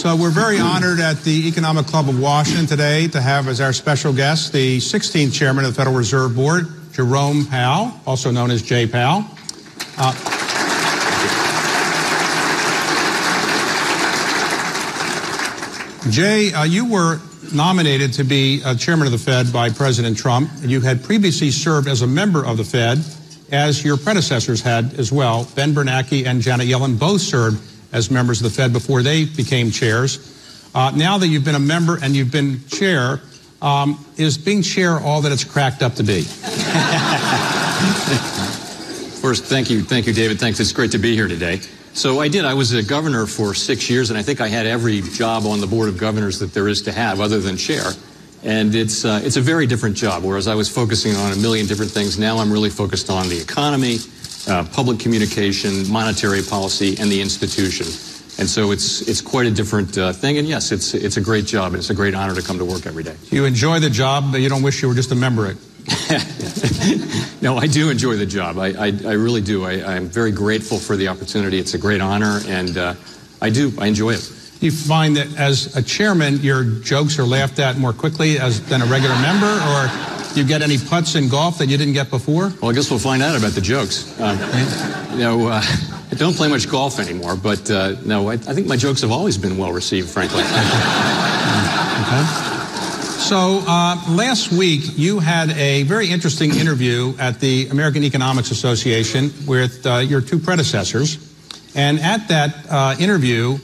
So we're very honored at the Economic Club of Washington today to have as our special guest the 16th Chairman of the Federal Reserve Board, Jerome Powell, also known as Jay Powell. Jay, you were nominated to be chairman of the Fed by President Trump. You had previously served as a member of the Fed, as your predecessors had as well. Ben Bernanke and Janet Yellen both served as members of the Fed before they became chairs. Now that you've been a member and you've been chair, is being chair all that it's cracked up to be? First, thank you, David. Thanks. It's great to be here today. So I was a governor for 6 years, and I think I had every job on the Board of Governors that there is to have other than chair. And it's a very different job, whereas I was focusing on a million different things. Now I'm really focused on the economy, public communication, monetary policy, and the institution. And so it's quite a different thing. And yes, it's a great job, and it's a great honor to come to work every day. You enjoy the job, but you don't wish you were just a member of it. No, I do enjoy the job. I really do. I'm very grateful for the opportunity. It's a great honor, and I enjoy it. You find that as a chairman, your jokes are laughed at more quickly than a regular member, or you get any putts in golf that you didn't get before? Well, I guess we'll find out about the jokes. I don't play much golf anymore, but no, I think my jokes have always been well received, frankly. Okay. So last week, you had a very interesting interview at the American Economics Association with your two predecessors. And at that interview,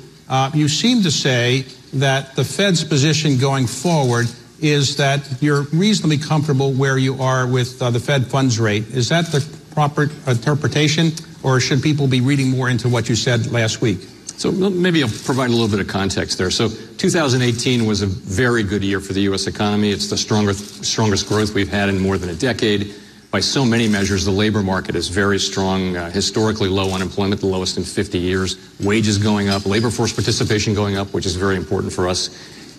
you seemed to say that the Fed's position going forward is that you're reasonably comfortable where you are with the Fed funds rate. Is that the proper interpretation, or should people be reading more into what you said last week? So maybe I'll provide a little bit of context there. So 2018 was a very good year for the U.S. economy. It's the strongest growth we've had in more than a decade. By so many measures, the labor market is very strong, historically low unemployment, the lowest in 50 years, wages going up, labor force participation going up, which is very important for us,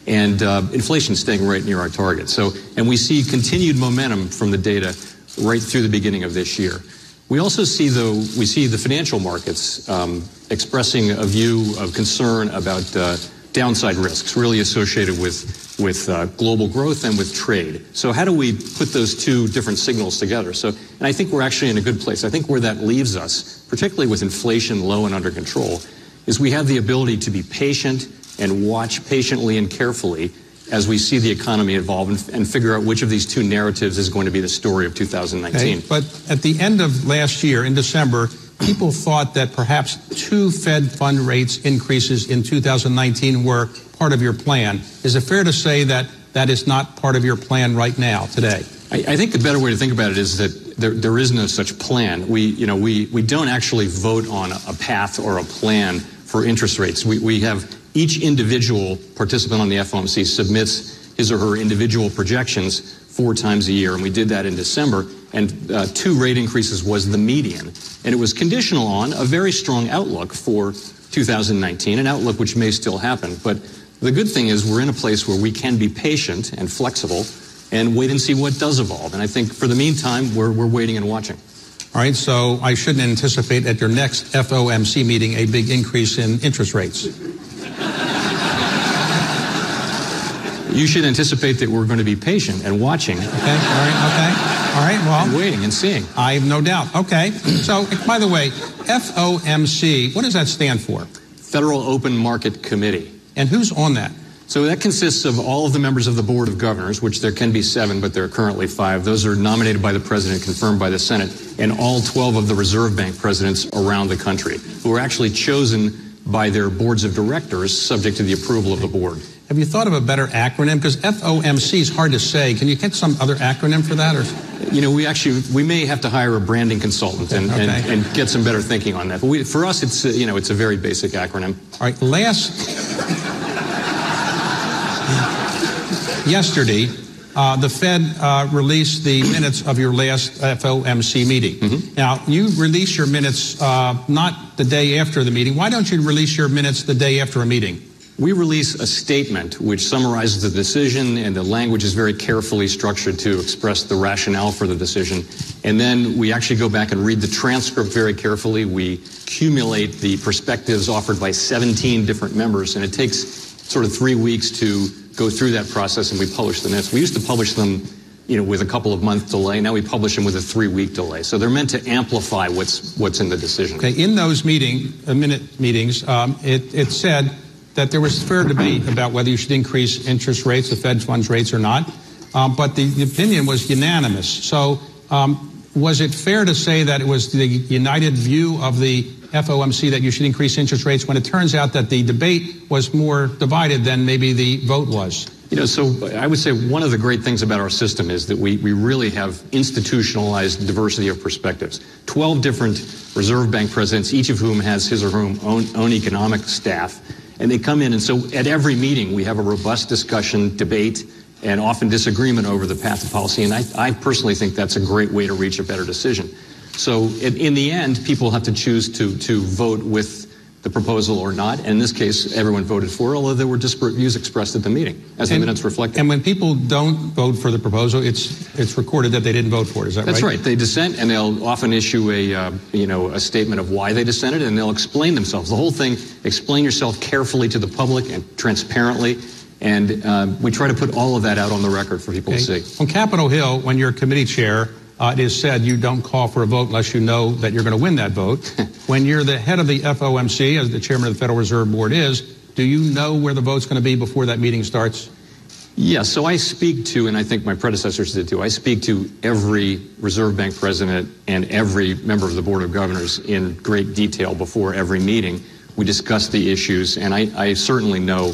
and inflation staying right near our target. And we see continued momentum from the data right through the beginning of this year. We also see, the financial markets expressing a view of concern about downside risks, really associated with global growth and with trade. So how do we put those two different signals together? And I think we're actually in a good place. I think where that leaves us, particularly with inflation low and under control, is we have the ability to be patient and watch patiently and carefully as we see the economy evolve and figure out which of these two narratives is going to be the story of 2019. Okay, but at the end of last year, in December, people thought that perhaps 2 Fed fund rates increases in 2019 were part of your plan. Is it fair to say that that is not part of your plan right now, today? I think the better way to think about it is that there is no such plan. We don't actually vote on a path or a plan for interest rates. We have each individual participant on the FOMC submits his or her individual projections 4 times a year, and we did that in December, and 2 rate increases was the median. And it was conditional on a very strong outlook for 2019, an outlook which may still happen. But the good thing is we're in a place where we can be patient and flexible and wait and see what does evolve. And I think for the meantime, we're waiting and watching. All right, so I shouldn't anticipate at your next FOMC meeting a big increase in interest rates. You should anticipate that we're going to be patient and watching. Okay, all right, well. And waiting and seeing. I have no doubt. Okay, so, by the way, FOMC, what does that stand for? Federal Open Market Committee. And who's on that? So that consists of all of the members of the Board of Governors, which there can be 7, but there are currently 5. Those are nominated by the President, confirmed by the Senate, and all 12 of the Reserve Bank presidents around the country, who are actually chosen by their boards of directors, subject to the approval of the board. Have you thought of a better acronym? Because FOMC is hard to say. Can you get some other acronym for that? Or? We may have to hire a branding consultant and get some better thinking on that. But for us, it's a very basic acronym. All right. Yesterday, the Fed released the minutes of your last FOMC meeting. Mm-hmm. Now, you release your minutes not the day after the meeting. Why don't you release your minutes the day after a meeting? We release a statement which summarizes the decision, and the language is very carefully structured to express the rationale for the decision. And then we actually go back and read the transcript very carefully. We accumulate the perspectives offered by 17 different members, and it takes sort of 3 weeks to go through that process, and we publish the minutes. We used to publish them, with a couple of month delay. Now we publish them with a 3-week delay. So they're meant to amplify what's in the decision. Okay. In those minute meetings, it said that there was fair debate about whether you should increase interest rates, the Fed funds rates, or not. But the opinion was unanimous. So was it fair to say that it was the united view of the FOMC that you should increase interest rates when it turns out that the debate was more divided than maybe the vote was? So I would say one of the great things about our system is that we really have institutionalized diversity of perspectives. 12 different Reserve Bank presidents, each of whom has his or her own economic staff. And they come in, and so at every meeting we have a robust discussion, debate, and often disagreement over the path of policy. And I personally think that's a great way to reach a better decision. So in the end, people have to choose to vote with the proposal or not. And in this case, everyone voted for it, although there were disparate views expressed at the meeting, as the minutes reflected. And when people don't vote for the proposal, it's recorded that they didn't vote for it. Is that right? That's right. They dissent, and they'll often issue a statement of why they dissented, and they'll explain themselves. The whole thing, explain yourself carefully to the public and transparently. And we try to put all of that out on the record for people to see. On Capitol Hill, when you're committee chair, it is said you don't call for a vote unless you know that you're going to win that vote. When you're the head of the FOMC, as the chairman of the Federal Reserve Board is, do you know where the vote's going to be before that meeting starts? Yes, so I speak to, and I think my predecessors did too, I speak to every Reserve Bank president and every member of the Board of Governors in great detail before every meeting. We discuss the issues, and I certainly know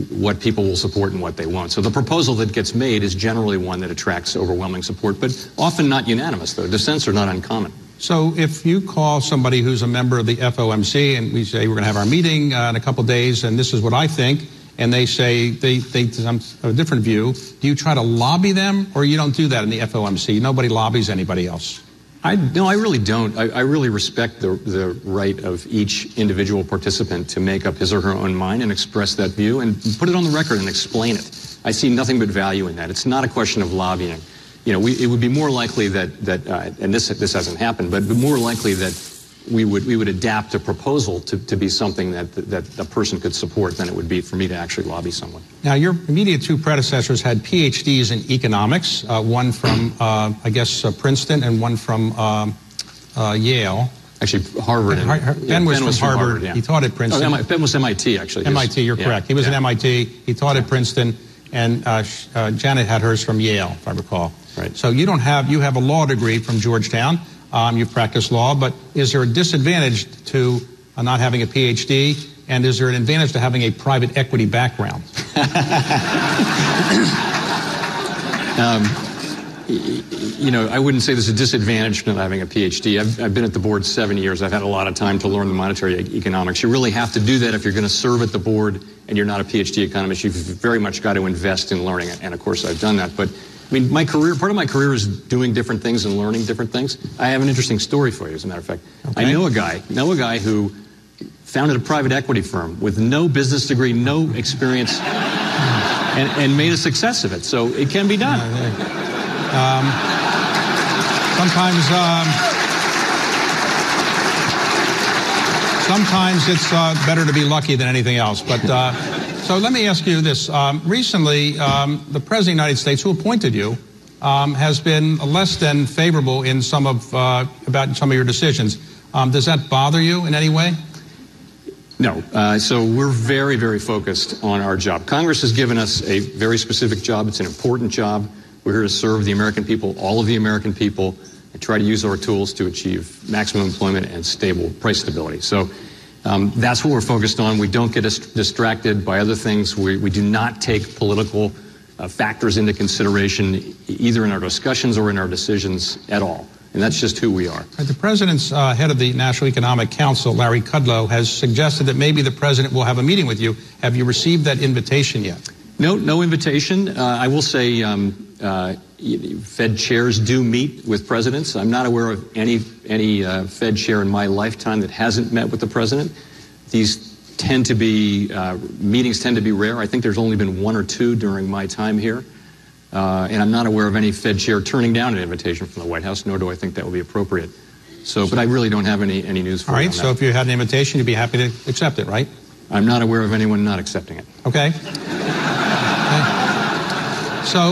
what people will support and what they won't. So the proposal that gets made is generally one that attracts overwhelming support, but often not unanimous, though. Dissents are not uncommon. So if you call somebody who's a member of the FOMC and we say we're going to have our meeting in a couple of days and this is what I think, and they say they have a different view, do you try to lobby them, or you don't do that in the FOMC? Nobody lobbies anybody else. No, I really don't. I really respect the right of each individual participant to make up his or her own mind and express that view and put it on the record and explain it. I see nothing but value in that. It's not a question of lobbying. It would be more likely that and this hasn't happened, but more likely that we would adapt a proposal to be something that a person could support than it would be for me to actually lobby someone. Now, your immediate two predecessors had PhDs in economics, one from, Princeton and one from Yale. Actually, Harvard. Ben was from Harvard. Yeah. He taught at Princeton. Oh, Ben was MIT, actually. MIT, you're correct. He was at MIT. He taught at Princeton. And Janet had hers from Yale, if I recall. Right. So you have a law degree from Georgetown. You've practiced law, but is there a disadvantage to not having a PhD, and is there an advantage to having a private equity background? I wouldn't say there's a disadvantage to not having a PhD. I've been at the board 7 years. I've had a lot of time to learn the monetary economics. You really have to do that if you're going to serve at the board and you're not a PhD economist. You've very much got to invest in learning it, and of course I've done that. But part of my career is doing different things and learning different things. I have an interesting story for you, as a matter of fact. Okay. I know a guy who founded a private equity firm with no business degree, no experience, and made a success of it. So it can be done. Sometimes it's better to be lucky than anything else. But so let me ask you this. Recently, the President of the United States, who appointed you, has been less than favorable in about some of your decisions. Does that bother you in any way? No. So we're very, very focused on our job. Congress has given us a very specific job. It's an important job. We're here to serve the American people, all of the American people, and try to use our tools to achieve maximum employment and stable price stability. So that's what we're focused on. We don't get distracted by other things. We do not take political factors into consideration, either in our discussions or in our decisions at all. And that's just who we are. The president's head of the National Economic Council, Larry Kudlow, has suggested that maybe the president will have a meeting with you. Have you received that invitation yet? No invitation. I will say Fed chairs do meet with presidents. I'm not aware of any Fed chair in my lifetime that hasn't met with the president. These meetings tend to be rare. I think there's only been one or two during my time here. And I'm not aware of any Fed chair turning down an invitation from the White House, nor do I think that would be appropriate. But I really don't have any news for you on that. All right, so if you had an invitation, you'd be happy to accept it, right? I'm not aware of anyone not accepting it. Okay. So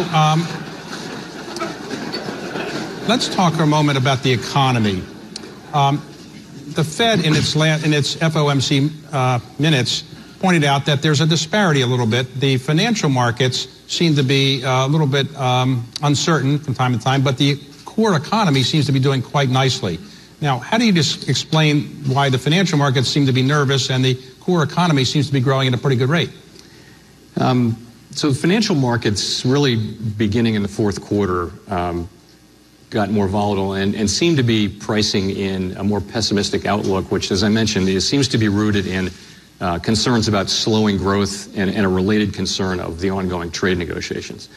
let's talk for a moment about the economy. The Fed, in its FOMC minutes, pointed out that there's a disparity a little bit. The financial markets seem to be a little bit uncertain from time to time, but the core economy seems to be doing quite nicely. Now, how do you just explain why the financial markets seem to be nervous and the core economy seems to be growing at a pretty good rate? So the financial markets, really beginning in the fourth quarter, got more volatile and seemed to be pricing in a more pessimistic outlook, which, as I mentioned, seems to be rooted in concerns about slowing growth and a related concern of the ongoing trade negotiations.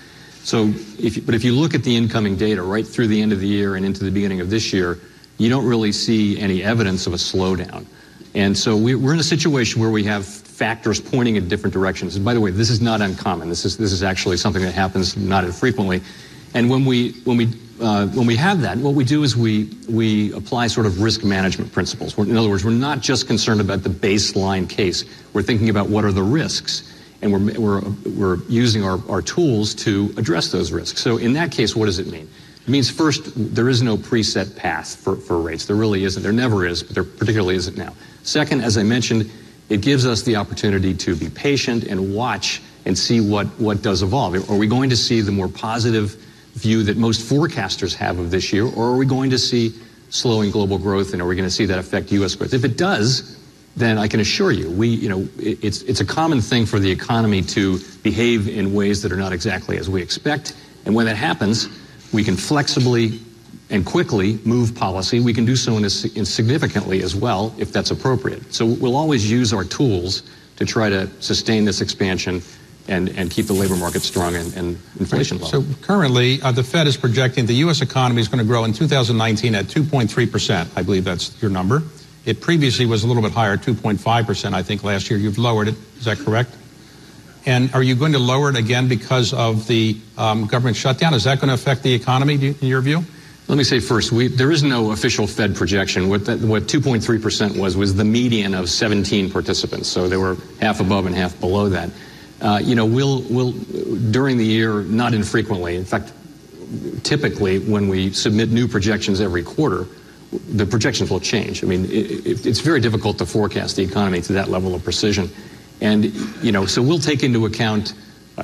So, if you look at the incoming data right through the end of the year and into the beginning of this year, you don't really see any evidence of a slowdown. And so we're in a situation where we have factors pointing in different directions. And by the way, this is not uncommon. This is actually something that happens not infrequently. And when we have that, what we do is we apply sort of risk management principles. In other words, we're not just concerned about the baseline case. We're thinking about what are the risks, and we're using our tools to address those risks. So in that case, what does it mean? It means, first, there is no preset path for rates. There really isn't. There never is, but there particularly isn't now. Second, as I mentioned, it gives us the opportunity to be patient and watch and see what does evolve. Are we going to see the more positive view that most forecasters have of this year, or are we going to see slowing global growth, and are we going to see that affect U.S. growth? If it does, then I can assure you, it's a common thing for the economy to behave in ways that are not exactly as we expect, and when that happens, we can flexibly and quickly move policy. We can do so significantly as well if that's appropriate. So we'll always use our tools to try to sustain this expansion and keep the labor market strong and inflation low. So currently, the Fed is projecting the U.S. economy is going to grow in 2019 at 2.3%. I believe that's your number. It previously was a little bit higher, 2.5%, I think, last year. You've lowered it. Is that correct? And are you going to lower it again because of the government shutdown? Is that going to affect the economy, in your view? Let me say first, there is no official Fed projection. What 2.3% was the median of 17 participants. So they were half above and half below that. We'll during the year, not infrequently, in fact, typically when we submit new projections every quarter, the projections will change. I mean, it's very difficult to forecast the economy to that level of precision. And, so we'll take into account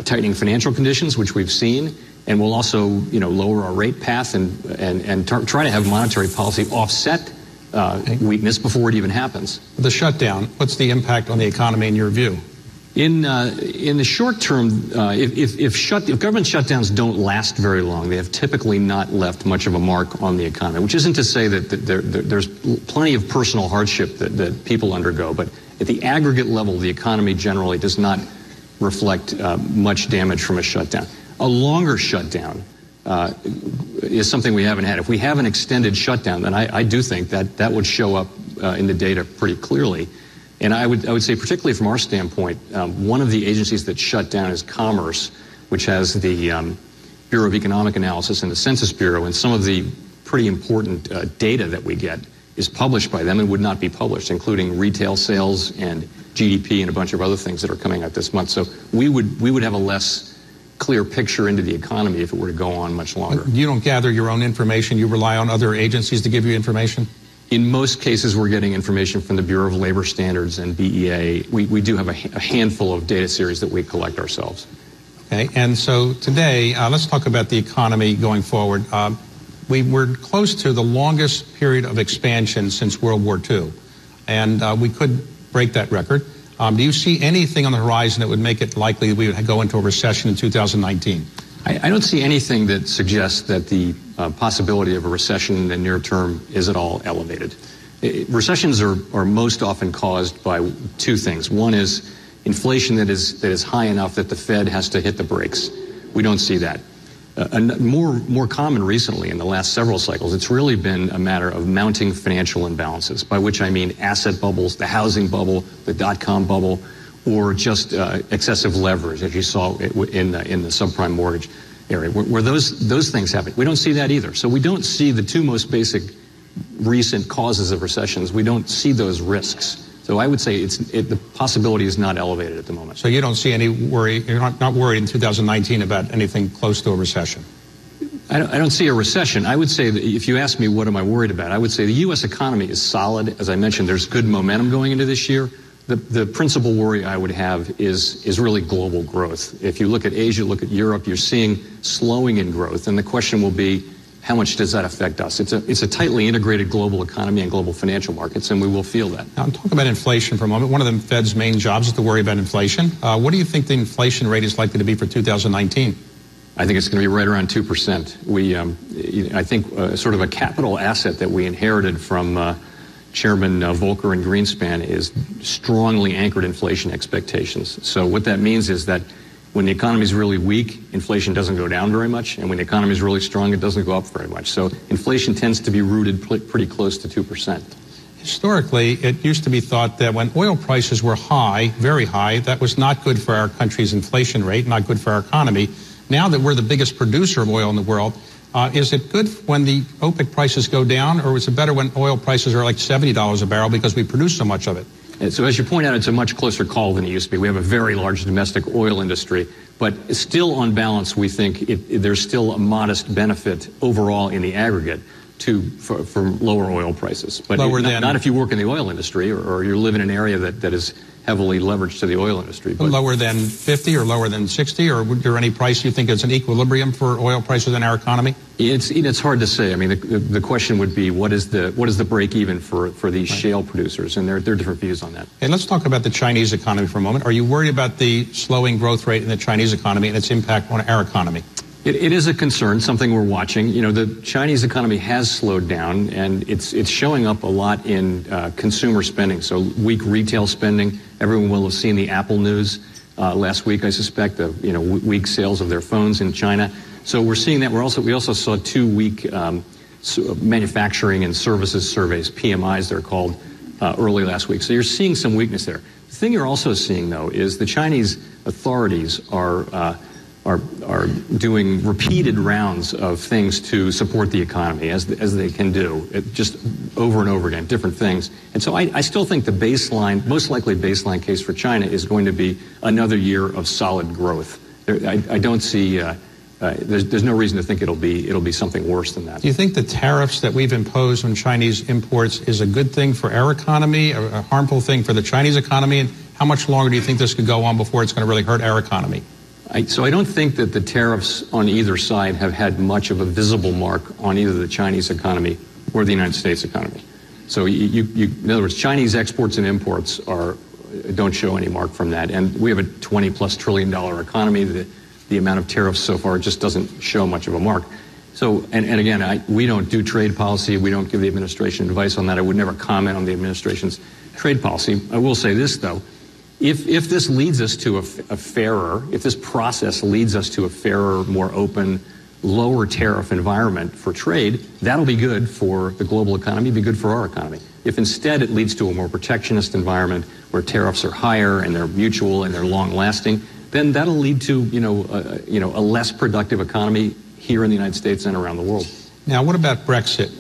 tightening financial conditions, which we've seen, and we'll also, lower our rate path and try to have monetary policy offset weakness before it even happens. The shutdown, what's the impact on the economy in your view? In the short term, if government shutdowns don't last very long, they have typically not left much of a mark on the economy, which isn't to say that there's plenty of personal hardship that people undergo, but at the aggregate level, the economy generally does not reflect much damage from a shutdown. A longer shutdown is something we haven't had. If we have an extended shutdown, then I do think that would show up in the data pretty clearly. And I would say, particularly from our standpoint, one of the agencies that shut down is Commerce, which has the Bureau of Economic Analysis and the Census Bureau, and some of the pretty important data that we get is published by them and would not be published, including retail sales and GDP and a bunch of other things that are coming out this month. So we would have a less clear picture into the economy if it were to go on much longer. You don't gather your own information. You rely on other agencies to give you information? In most cases, we're getting information from the Bureau of Labor Standards and BEA. We do have a handful of data series that we collect ourselves. Okay, and so today, let's talk about the economy going forward. We're close to the longest period of expansion since World War II, and we could break that record. Do you see anything on the horizon that would make it likely that we would go into a recession in 2019? I don't see anything that suggests that the possibility of a recession in the near term is at all elevated. Recessions are most often caused by two things. One is inflation that is high enough that the Fed has to hit the brakes. We don't see that. More common recently in the last several cycles, it's really been a matter of mounting financial imbalances, by which I mean asset bubbles, the housing bubble, the dot-com bubble, or just excessive leverage, as you saw in the subprime mortgage area, where those things happen. We don't see that either. So we don't see the two most basic recent causes of recessions. We don't see those risks So I would say the possibility is not elevated at the moment. So you don't see any worry, you're not worried in 2019 about anything close to a recession? I don't see a recession. I would say that if you ask me what am I worried about, I would say the U.S. economy is solid. As I mentioned, there's good momentum going into this year. The principal worry I would have is really global growth. If you look at Asia, look at Europe, you're seeing slowing in growth. And the question will be, how much does that affect us? It's a tightly integrated global economy and global financial markets, and we will feel that. Now, talk about inflation for a moment. One of the Fed's main jobs is to worry about inflation. What do you think the inflation rate is likely to be for 2019? I think it's going to be right around 2%. I think sort of a capital asset that we inherited from Chairman Volcker and Greenspan is strongly anchored inflation expectations. So what that means is that when the economy is really weak, inflation doesn't go down very much, and when the economy is really strong, it doesn't go up very much. So inflation tends to be rooted pretty close to 2%. Historically, it used to be thought that when oil prices were high, very high, that was not good for our country's inflation rate, not good for our economy. Now that we're the biggest producer of oil in the world, is it good when the OPEC prices go down, or is it better when oil prices are like $70 a barrel because we produce so much of it? And so as you point out, it's a much closer call than it used to be. We have a very large domestic oil industry, but still on balance, we think there's still a modest benefit overall in the aggregate for lower oil prices. But not if you work in the oil industry or you live in an area that is heavily leveraged to the oil industry. But lower than 50 or lower than 60, or would there any price you think is an equilibrium for oil prices in our economy? It's hard to say. I mean, the question would be what is the break even for these shale producers, and there are different views on that. And let's talk about the Chinese economy for a moment. Are you worried about the slowing growth rate in the Chinese economy and its impact on our economy? It is a concern, something we're watching. You know, the Chinese economy has slowed down, and it's showing up a lot in consumer spending. So weak retail spending. Everyone will have seen the Apple news last week, I suspect, of weak sales of their phones in China. So we're seeing that. We also saw 2 weak manufacturing and services surveys, PMIs they're called, early last week. So you're seeing some weakness there. The thing you're also seeing, though, is the Chinese authorities are doing repeated rounds of things to support the economy, as they can do, just over and over again, different things. And so I still think the most likely baseline case for China is going to be another year of solid growth. I don't see, there's no reason to think it'll be something worse than that. Do you think the tariffs that we've imposed on Chinese imports is a good thing for our economy, a harmful thing for the Chinese economy? And how much longer do you think this could go on before it's going to really hurt our economy? So I don't think that the tariffs on either side have had much of a visible mark on either the Chinese economy or the United States economy. So in other words, Chinese exports and imports don't show any mark from that. And we have a $20+ trillion economy. The amount of tariffs so far just doesn't show much of a mark. So, and again, we don't do trade policy. We don't give the administration advice on that. I would never comment on the administration's trade policy. I will say this, though. If this leads us to if this process leads us to a fairer, more open, lower tariff environment for trade, that'll be good for the global economy, be good for our economy. If instead it leads to a more protectionist environment where tariffs are higher and they're mutual and they're long-lasting, then that'll lead to a less productive economy here in the United States and around the world. Now, what about Brexit?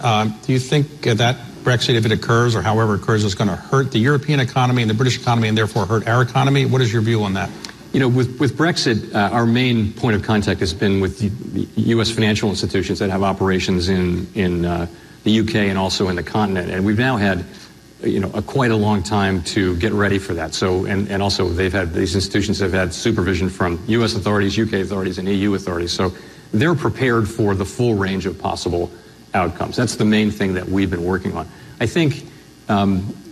Do you think that Brexit, if it occurs or however it occurs, is going to hurt the European economy and the British economy and therefore hurt our economy? What is your view on that? With Brexit, our main point of contact has been with the U.S. financial institutions that have operations in the UK and also in the continent. And we've now had, quite a long time to get ready for that. So, and also these institutions have had supervision from U.S. authorities, UK authorities, and EU authorities. So they're prepared for the full range of possible outcomes. That's the main thing that we've been working on. I think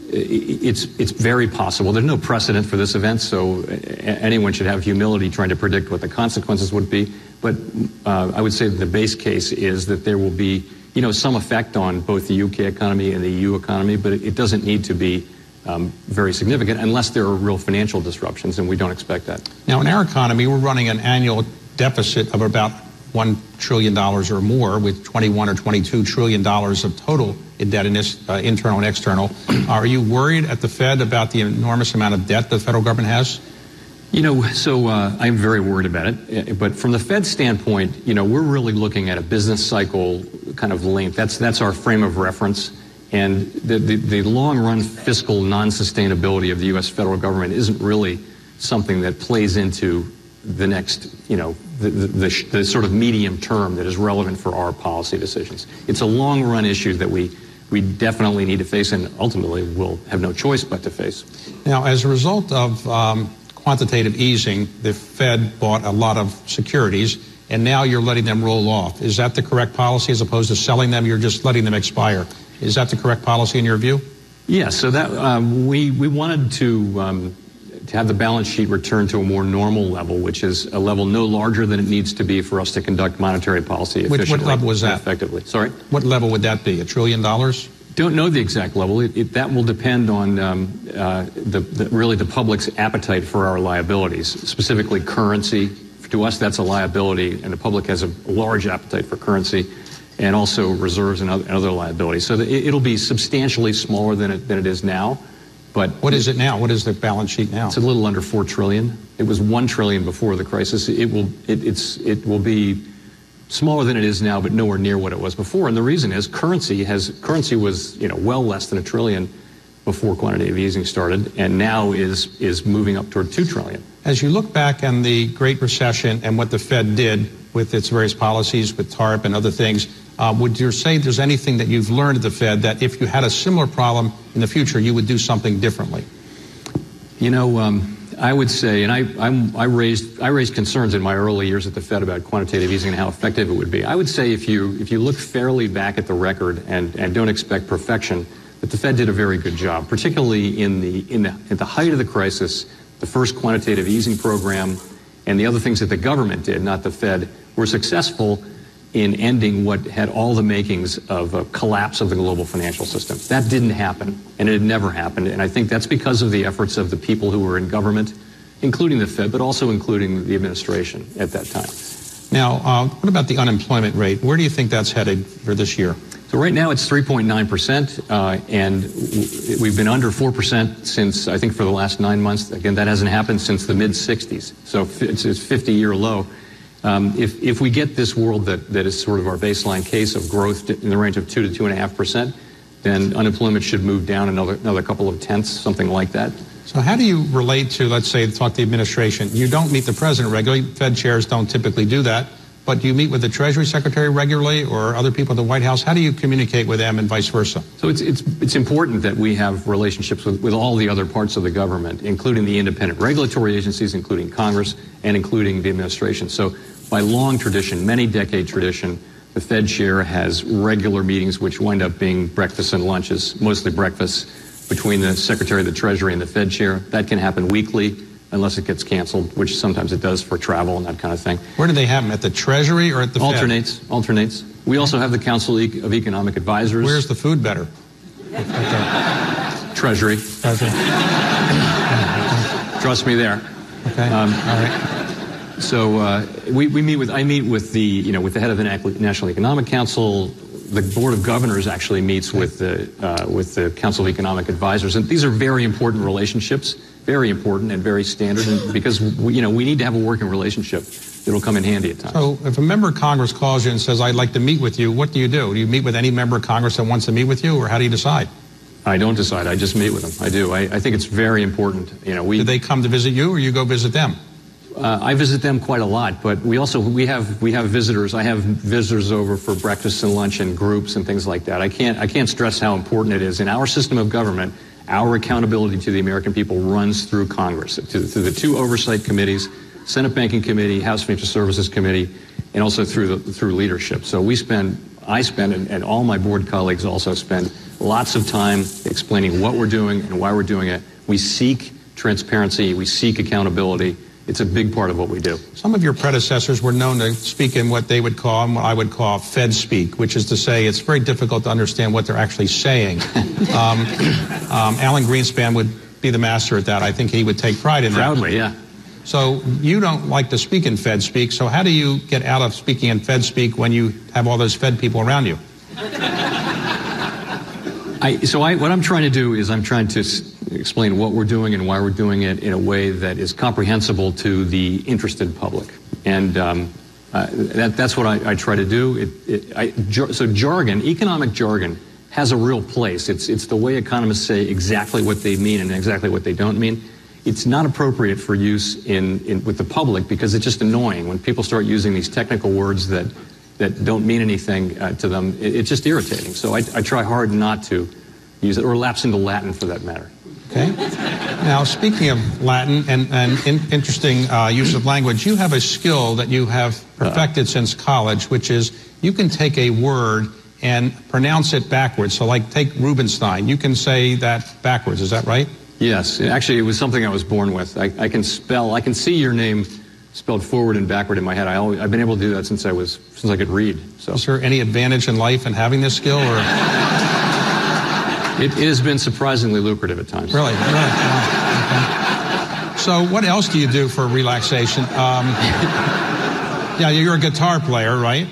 it's very possible. There's no precedent for this event, so anyone should have humility trying to predict what the consequences would be. But I would say that the base case is that there will be, some effect on both the UK economy and the EU economy, but it doesn't need to be very significant unless there are real financial disruptions, and we don't expect that. Now, in our economy, we're running an annual deficit of about $1 trillion or more, with $21 or $22 trillion of total indebtedness, internal and external. Are you worried at the Fed about the enormous amount of debt the federal government has? I'm very worried about it. But from the Fed standpoint, we're really looking at a business cycle kind of length. That's our frame of reference. And the long-run fiscal non-sustainability of the U.S. federal government isn't really something that plays into the next, the sort of medium term that is relevant for our policy decisions. It's a long-run issue that we definitely need to face, and ultimately will have no choice but to face. Now, as a result of quantitative easing, the Fed bought a lot of securities, and now you're letting them roll off. Is that the correct policy? As opposed to selling them, you're just letting them expire. Is that the correct policy in your view? Yes. So that we wanted to have the balance sheet return to a more normal level, which is a level no larger than it needs to be for us to conduct monetary policy efficiently. What level was that? Effectively. Sorry? What level would that be? $1 trillion? Don't know the exact level. That will depend on really the public's appetite for our liabilities, specifically currency. To us, that's a liability, and the public has a large appetite for currency, and also reserves and other liabilities. So it'll be substantially smaller than it is now. But what is it now? What is the balance sheet now? It's a little under $4 trillion. It was $1 trillion before the crisis. It will be smaller than it is now, but nowhere near what it was before. And the reason is currency was well less than $1 trillion before quantitative easing started, and now is moving up toward $2 trillion. As you look back on the Great Recession and what the Fed did with its various policies, with TARP and other things, would you say there's anything that you've learned at the Fed that if you had a similar problem in the future, you would do something differently? I would say, and I raised concerns in my early years at the Fed about quantitative easing and how effective it would be. I would say if you look fairly back at the record and don't expect perfection, that the Fed did a very good job, particularly at the height of the crisis. The first quantitative easing program and the other things that the government did, not the Fed, were successful in ending what had all the makings of a collapse of the global financial system. That didn't happen, and it had never happened. And I think that's because of the efforts of the people who were in government, including the Fed, but also including the administration at that time. Now, what about the unemployment rate? Where do you think that's headed for this year? So right now it's 3.9%, and we've been under 4% since, I think, for the last 9 months. Again, that hasn't happened since the mid-'60s, so it's a 50-year low. If we get this world that is sort of our baseline case of growth in the range of 2 to 2.5%, then unemployment should move down another couple of tenths, something like that. So how do you relate to, let's say, talk to the administration? You don't meet the president regularly. Fed chairs don't typically do that. But do you meet with the Treasury Secretary regularly or other people at the White House? How do you communicate with them and vice versa? So it's important that we have relationships with all the other parts of the government, including the independent regulatory agencies, including Congress, and including the administration. So by long tradition, many decade tradition, the Fed chair has regular meetings which wind up being breakfasts and lunches, mostly breakfasts, between the Secretary of the Treasury and the Fed chair. That can happen weekly, unless it gets canceled, which sometimes it does for travel and that kind of thing. Where do they have them? At the Treasury or at the Fed? Alternates. We also have the Council of Economic Advisors. Where's the food better? Treasury. Trust me there. Okay. All right. So I meet with the head of the National Economic Council. The Board of Governors actually meets with the Council of Economic Advisors, and these are very important relationships, very important and very standard, and because we need to have a working relationship. It'll come in handy at times. So if a member of Congress calls you and says, I'd like to meet with you, what do you do? Do you meet with any member of Congress that wants to meet with you, or how do you decide? I don't decide. I just meet with them. I do. I think it's very important. Do they come to visit you, or you go visit them? I visit them quite a lot, but we have visitors. I have visitors over for breakfast and lunch and groups and things like that. I can't stress how important it is. In our system of government, our accountability to the American people runs through Congress, through the two oversight committees, Senate Banking Committee, House Financial Services Committee, and also through leadership. So I spend, and all my board colleagues also spend lots of time explaining what we're doing and why we're doing it. We seek transparency. We seek accountability. It's a big part of what we do. Some of your predecessors were known to speak in what they would call, and what I would call, Fed speak, which is to say it's very difficult to understand what they're actually saying. Alan Greenspan would be the master at that. I think he would take pride in that. Proudly, yeah. So you don't like to speak in Fed speak, so how do you get out of speaking in Fed speak when you have all those Fed people around you? What I'm trying to do is I'm trying to explain what we're doing and why we're doing it in a way that is comprehensible to the interested public. And that's what I try to do. So jargon, economic jargon, has a real place. It's the way economists say exactly what they mean and exactly what they don't mean. It's not appropriate for use with the public because it's just annoying when people start using these technical words that don't mean anything to them. It's just irritating. So I try hard not to use it, or lapse into Latin for that matter. Okay. Now, speaking of Latin and interesting use of language, you have a skill that you have perfected since college, which is you can take a word and pronounce it backwards. So like take Rubenstein. You can say that backwards. Is that right? Yes. Actually, it was something I was born with. I can see your name spelled forward and backward in my head. I've been able to do that since I could read. So. Is there any advantage in life in having this skill, or? It has been surprisingly lucrative at times. Really? Okay. So what else do you do for relaxation? Yeah, you're a guitar player, right?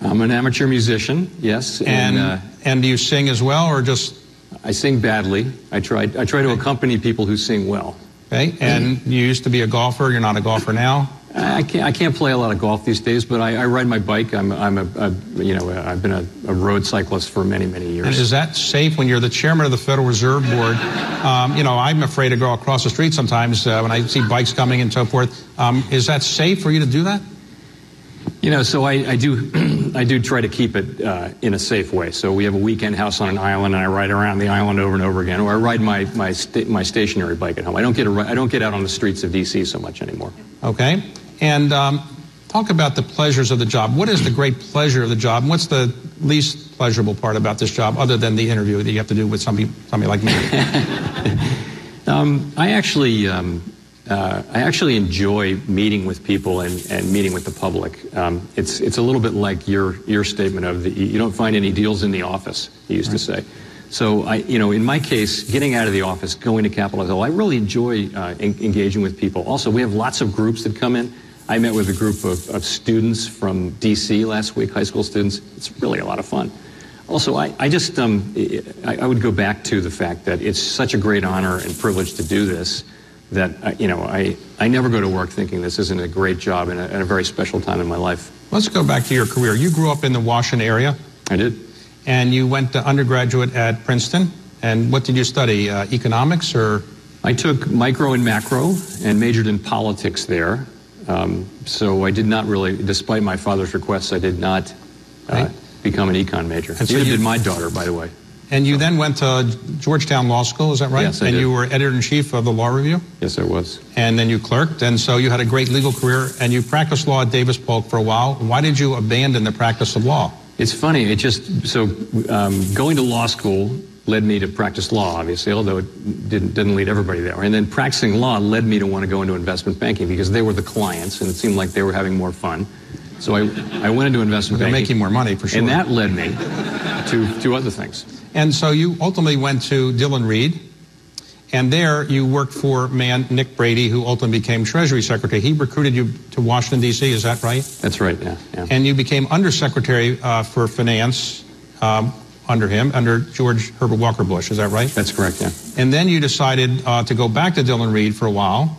I'm an amateur musician, yes. And do you sing as well, or just? I sing badly. I try to accompany people who sing well. Okay. And you used to be a golfer. You're not a golfer now. I can't play a lot of golf these days, but I ride my bike. I've been a road cyclist for many years. And is that safe when you're the chairman of the Federal Reserve Board? I'm afraid to go across the street sometimes when I see bikes coming and so forth. Is that safe for you to do that? So I do try to keep it in a safe way. So we have a weekend house on an island, and I ride around the island over and over again. Or I ride my stationary bike at home. I don't get out on the streets of D.C. so much anymore. Okay. And talk about the pleasures of the job. What is the great pleasure of the job? And what's the least pleasurable part about this job, other than the interview that you have to do with somebody like me? I actually enjoy meeting with people and meeting with the public. It's a little bit like your statement of you don't find any deals in the office, you used to say. So in my case, getting out of the office, going to Capitol Hill, I really enjoy engaging with people. Also, we have lots of groups that come in. I met with a group of students from D.C. last week, high school students. It's really a lot of fun. Also, I would go back to the fact that it's such a great honor and privilege to do this that, I never go to work thinking this isn't a great job and a very special time in my life. Let's go back to your career. You grew up in the Washington area. I did. And you went to undergraduate at Princeton. And what did you study, economics or? I took micro and macro and majored in politics there. So I did not really, despite my father's requests, I did not become an econ major. And so did my daughter, by the way. And you then went to Georgetown Law School, is that right? Yes, I did. And you were editor-in-chief of the Law Review? Yes, I was. And then you clerked, and so you had a great legal career, and you practiced law at Davis Polk for a while. Why did you abandon the practice of law? It's funny. Going to law school led me to practice law, obviously, although it didn't lead everybody there. And then practicing law led me to want to go into investment banking because they were the clients, and it seemed like they were having more fun. So I went into investment banking. They're making more money, for sure. And that led me to other things. And so you ultimately went to Dillon Read, and there you worked for Nick Brady, who ultimately became Treasury Secretary. He recruited you to Washington, D.C., is that right? That's right, yeah. And you became Undersecretary for Finance under George Herbert Walker Bush, is that right? That's correct, yeah. And then you decided to go back to Dillon Read for a while,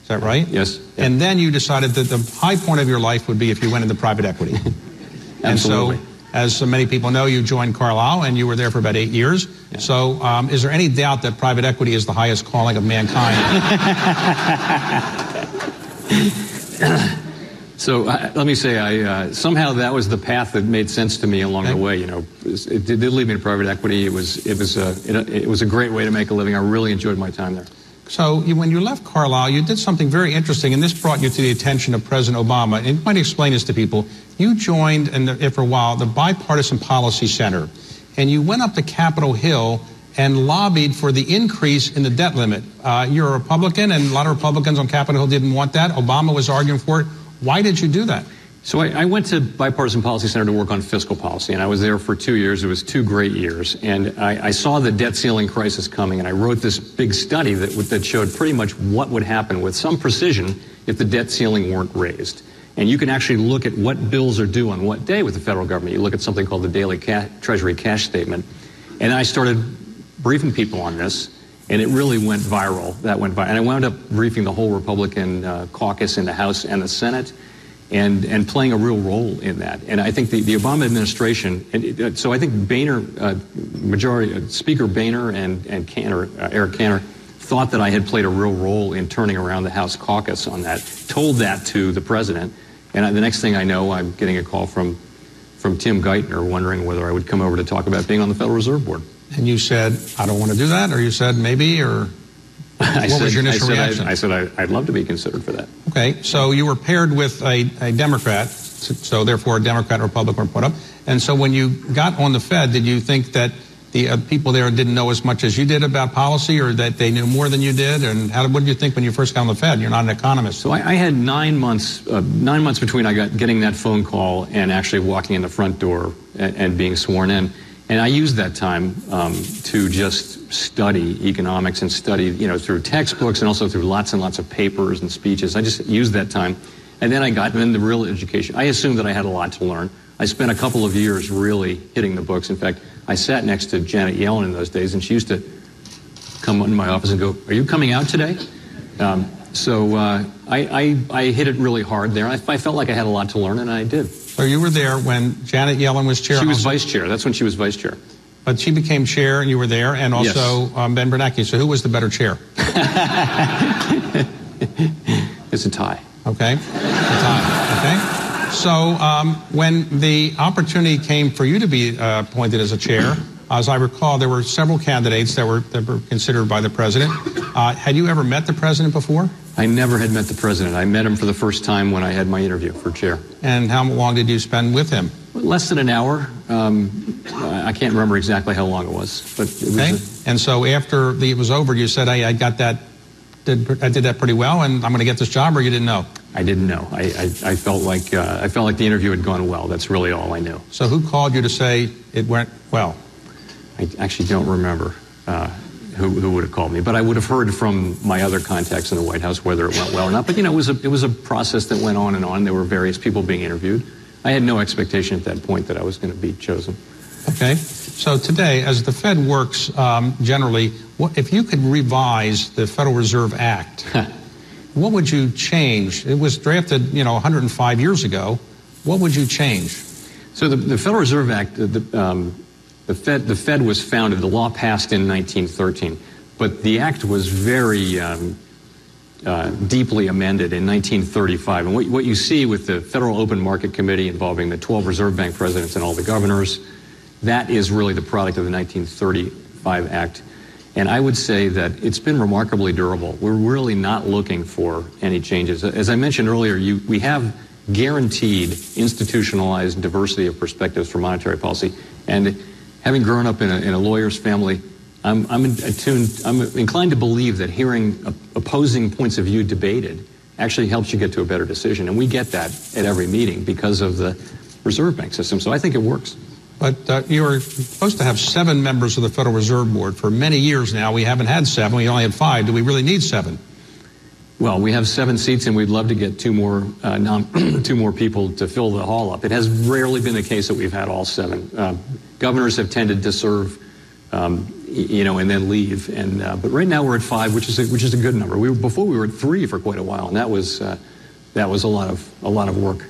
is that right? Yes. Yeah. And then you decided that the high point of your life would be if you went into private equity. Absolutely. And so, as many people know, you joined Carlyle, and you were there for about 8 years. Yeah. So is there any doubt that private equity is the highest calling of mankind? So let me say, somehow that was the path that made sense to me along the way. It did lead me to private equity. It was a great way to make a living. I really enjoyed my time there. So when you left Carlyle, you did something very interesting, and this brought you to the attention of President Obama. And you might explain this to people. You joined, for a while, the Bipartisan Policy Center, and you went up to Capitol Hill and lobbied for the increase in the debt limit. You're a Republican, and a lot of Republicans on Capitol Hill didn't want that. Obama was arguing for it. Why did you do that? So I went to Bipartisan Policy Center to work on fiscal policy, and I was there for 2 years. It was 2 great years. And I saw the debt ceiling crisis coming, and I wrote this big study that showed pretty much what would happen with some precision if the debt ceiling weren't raised. And you can actually look at what bills are due on what day with the federal government. You look at something called the daily Treasury cash statement. And I started briefing people on this, and it really went viral. And I wound up briefing the whole Republican caucus in the House and the Senate. and playing a real role in that. And I think the Obama administration, so I think Boehner, Speaker Boehner and Cantor, Eric Cantor, thought that I had played a real role in turning around the House caucus on that, told that to the president, and the next thing I know, I'm getting a call from Tim Geithner wondering whether I would come over to talk about being on the Federal Reserve Board. And you said, I don't want to do that, or you said maybe, or what was your initial reaction? I said I'd love to be considered for that. Okay, so you were paired with a Democrat, so therefore a Democrat and Republican were put up. And so when you got on the Fed, did you think that the people there didn't know as much as you did about policy, or that they knew more than you did? And what did you think when you first got on the Fed? You're not an economist. So I had 9 months between getting that phone call and actually walking in the front door and being sworn in. And I used that time to just study economics and study, through textbooks and also through lots and lots of papers and speeches. I just used that time. And then I got into real education. I assumed that I had a lot to learn. I spent a couple of years really hitting the books. In fact, I sat next to Janet Yellen in those days, and she used to come into my office and go, "Are you coming out today?" So I hit it really hard there. I felt like I had a lot to learn, and I did. So you were there when Janet Yellen was chair? She was vice chair. That's when she was vice chair. But she became chair, and you were there, and also yes. Ben Bernanke. So who was the better chair? It's a tie. Okay. A tie. Okay. So when the opportunity came for you to be appointed as a chair, as I recall, there were several candidates that were considered by the president. Had you ever met the president before? I never had met the president. I met him for the first time when I had my interview for chair. And how long did you spend with him? Less than an hour. I can't remember exactly how long it was, but it was. Okay. And so after it was over, you said, "I got that. I did that pretty well, and I'm going to get this job," or you didn't know? I didn't know. I felt like the interview had gone well. That's really all I knew. So who called you to say it went well? I actually don't remember who would have called me, but I would have heard from my other contacts in the White House whether it went well or not. But it was a process that went on and on. There were various people being interviewed. I had no expectation at that point that I was going to be chosen. Okay. So today, as the Fed works generally, if you could revise the Federal Reserve Act, what would you change? It was drafted, 105 years ago. What would you change? So the Federal Reserve Act, the Fed was founded. The law passed in 1913, but the act was very deeply amended in 1935. And what you see with the Federal Open Market Committee involving the 12 Reserve Bank presidents and all the governors, that is really the product of the 1935 Act. And I would say that it's been remarkably durable. We're really not looking for any changes. As I mentioned earlier, we have guaranteed institutionalized diversity of perspectives for monetary policy. And having grown up in a lawyer's family, I'm inclined to believe that hearing opposing points of view debated actually helps you get to a better decision. And we get that at every meeting because of the Reserve Bank system. So I think it works. But you were supposed to have 7 members of the Federal Reserve Board. For many years now, we haven't had 7. We only had 5. Do we really need 7? Well, we have 7 seats, and we'd love to get 2 more people to fill the hall up. It has rarely been the case that we've had all 7. Governors have tended to serve, and then leave. But right now we're at 5, which is a good number. Before we were at 3 for quite a while, and that was a lot of work.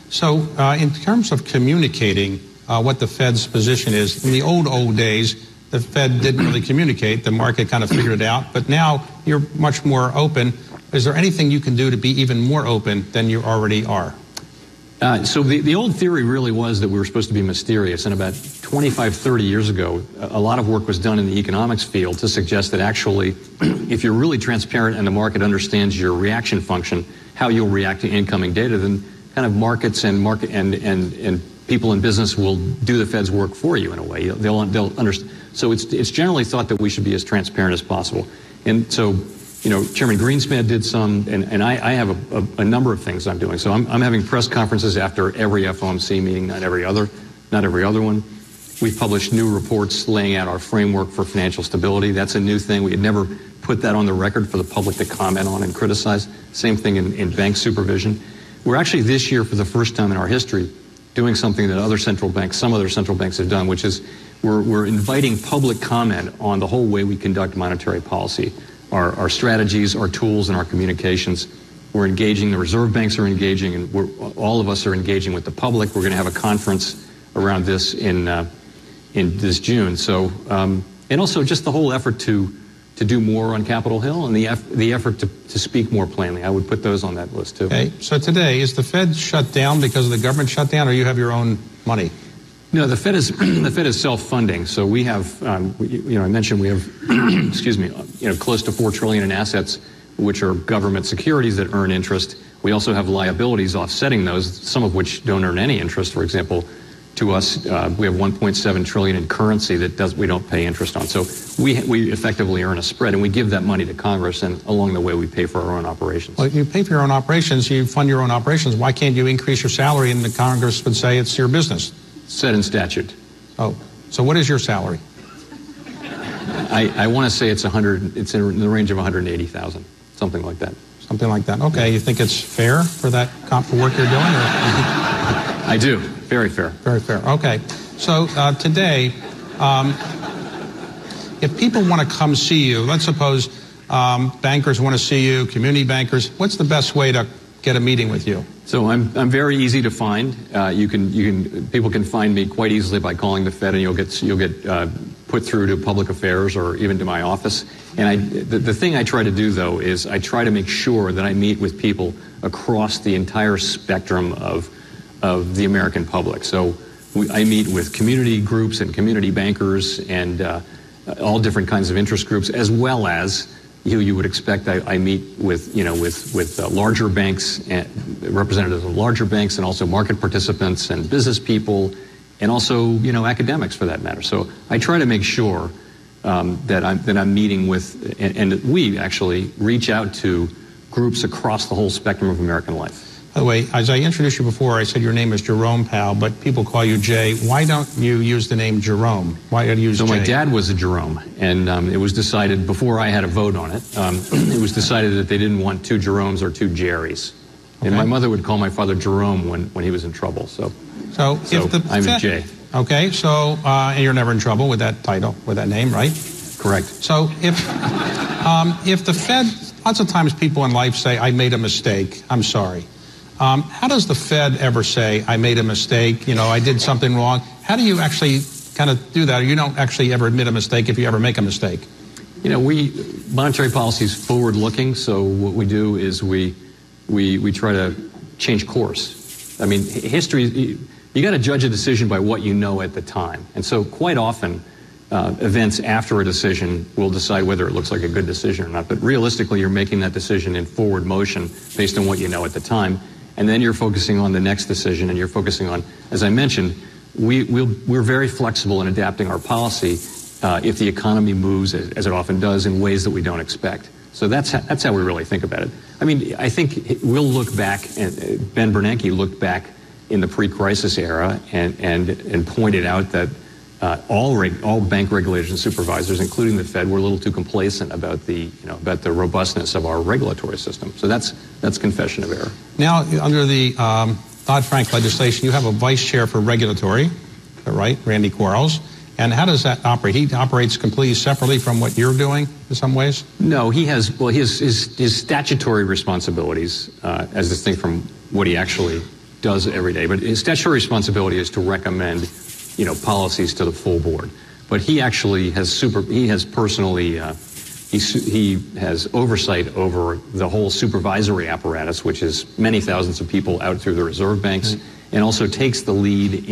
So, in terms of communicating what the Fed's position is, in the old days, the Fed didn't really communicate. The market kind of figured it out. But now you're much more open. Is there anything you can do to be even more open than you already are? So the old theory really was that we were supposed to be mysterious. And about 25, 30 years ago, a lot of work was done in the economics field to suggest that actually, if you're really transparent and the market understands your reaction function, how you'll react to incoming data, then kind of markets and people in business will do the Fed's work for you in a way. They'll understand. So it's generally thought that we should be as transparent as possible. And so, Chairman Greenspan did some, and I have a number of things I'm doing. So I'm having press conferences after every FOMC meeting, not every other one. We've published new reports laying out our framework for financial stability. That's a new thing. We had never put that on the record for the public to comment on and criticize. Same thing in bank supervision. We're actually this year, for the first time in our history, doing something that some other central banks have done, which is we're inviting public comment on the whole way we conduct monetary policy, our strategies, our tools, and our communications. We're engaging, the reserve banks are engaging, and all of us are engaging with the public. We're going to have a conference around this in this June. So, and also just the whole effort to do more on Capitol Hill and the effort to speak more plainly. I would put those on that list too. Okay. So today, is the Fed shut down because of the government shutdown, or you have your own money? No, the Fed is self-funding. So we have, I mentioned we have, excuse me, close to $4 trillion in assets, which are government securities that earn interest. We also have liabilities offsetting those, some of which don't earn any interest. For example, to us, we have $1.7 trillion in currency that we don't pay interest on. So we effectively earn a spread, and we give that money to Congress, and along the way we pay for our own operations. Well, you pay for your own operations, you fund your own operations. Why can't you increase your salary and the Congress would say it's your business? Set in statute. Oh, so what is your salary? I want to say it's in the range of 180,000, something like that. Something like that. Okay, you think it's fair for that for work you're doing? I do. Very fair. Very fair. Okay. So today, if people want to come see you, let's suppose bankers want to see you, community bankers, what's the best way to get a meeting with you? So I'm very easy to find. People can find me quite easily by calling the Fed, and you'll get put through to public affairs or even to my office. And the thing I try to do, though, is I try to make sure that I meet with people across the entire spectrum of the American public. So I meet with community groups and community bankers and all different kinds of interest groups, as well as you would expect. I meet with larger banks, and representatives of larger banks, and also market participants and business people, and also academics for that matter. So I try to make sure that I'm meeting with, and we actually reach out to groups across the whole spectrum of American life. By the way, as I introduced you before, I said your name is Jerome Powell, but people call you Jay. Why don't you use the name Jerome? Why do you use Jay? So my dad was a Jerome, and it was decided, before I had a vote on it, it was decided that they didn't want two Jeromes or two Jerrys. Okay. And my mother would call my father Jerome when he was in trouble. So I'm a Jay. Okay, so and you're never in trouble with that title, with that name, right? Correct. So if the Fed, lots of times people in life say, I made a mistake, I'm sorry. How does the Fed ever say, I made a mistake, I did something wrong? How do you actually kind of do that? Or you don't actually ever admit a mistake if you ever make a mistake? Monetary policy is forward-looking, so what we do is we try to change course. I mean, history, you got to judge a decision by what you know at the time. And so quite often, events after a decision will decide whether it looks like a good decision or not. But realistically, you're making that decision in forward motion based on what you know at the time. And then you're focusing on the next decision, and you're focusing on, as I mentioned, we're very flexible in adapting our policy if the economy moves, as it often does, in ways that we don't expect. So that's how we really think about it. I mean, I think we'll look back, and Ben Bernanke looked back in the pre-crisis era and pointed out that all bank regulators and supervisors, including the Fed, were a little too complacent about the robustness of our regulatory system. So that's confession of error. Now, under the Dodd-Frank legislation, you have a vice chair for regulatory, right, Randy Quarles. And how does that operate? He operates completely separately from what you're doing in some ways? No, he has his statutory responsibilities as distinct from what he actually does every day. But his statutory responsibility is to recommend policies to the full board. But he actually has oversight over the whole supervisory apparatus, which is many thousands of people out through the reserve banks, and also takes the lead